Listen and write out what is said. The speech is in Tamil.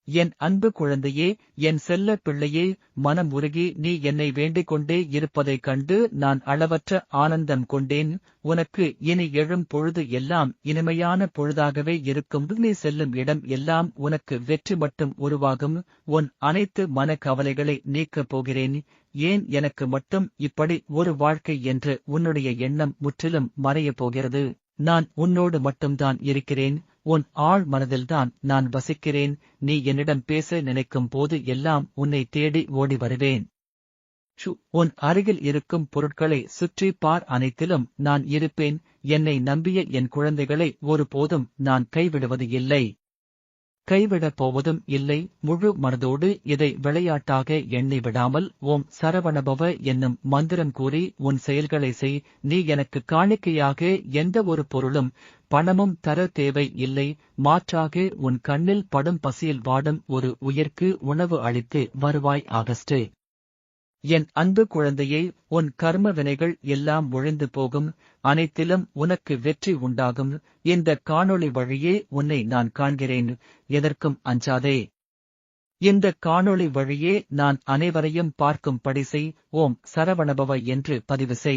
என் அன்பு குழந்தையே, என் செல்ல பிள்ளையே, மனம் உருகி நீ என்னை வேண்டிக் கொண்டே இருப்பதைக் கண்டு நான் அளவற்ற ஆனந்தம் கொண்டேன். உனக்கு இனி எழும் பொழுது எல்லாம் இனிமையான பொழுதாகவே இருக்கும். நீ செல்லும் இடம் எல்லாம் உனக்கு வெற்றி மட்டும் உருவாகும். உன் அனைத்து மன கவலைகளை நீக்கப் போகிறேன். ஏன் எனக்கு மட்டும் இப்படி ஒரு வாழ்க்கை என்று உன்னுடைய எண்ணம் முற்றிலும் மறையப் போகிறது. நான் உன்னோடு மட்டும்தான் இருக்கிறேன். உன் ஆழ் மனதில்தான் நான் வசிக்கிறேன். நீ என்னிடம் பேச நினைக்கும் போது எல்லாம் உன்னை தேடி ஓடி வருவேன். உன் அருகில் இருக்கும் பொருட்களை சுற்றி பார், அனைத்திலும் நான் இருப்பேன். என்னை நம்பிய என் குழந்தைகளை ஒருபோதும் நான் கைவிடுவது இல்லை, கைவிடப் போவதும் இல்லை. முழு மனதோடு இதை விளையாட்டாக எண்ணி விடாமல் ஓம் சரவணபவ என்னும் மந்திரம் கூறி உன் செயல்களை செய். நீ எனக்கு காணிக்கையாக எந்த ஒரு பொருளும் பணமும் தர தேவை இல்லை. மாற்றாக உன் கண்ணில் படும் பசியில் வாடும் ஒரு உயிர்க்கு உணவு அளித்து வருவாய். ஆகஸ்ட். என் அன்பு குழந்தையே, உன் கர்ம வினைகள் எல்லாம் ஒழிந்து போகும். அனைத்திலும் உனக்கு வெற்றி உண்டாகும். இந்த காணொளி வழியே உன்னை நான் காண்கிறேன். எதற்கும் அஞ்சாதே. இந்த காணொளி வழியே நான் அனைவரையும் பார்க்கும்படி செய். ஓம் சரவணபவ என்று பதிவு செய்.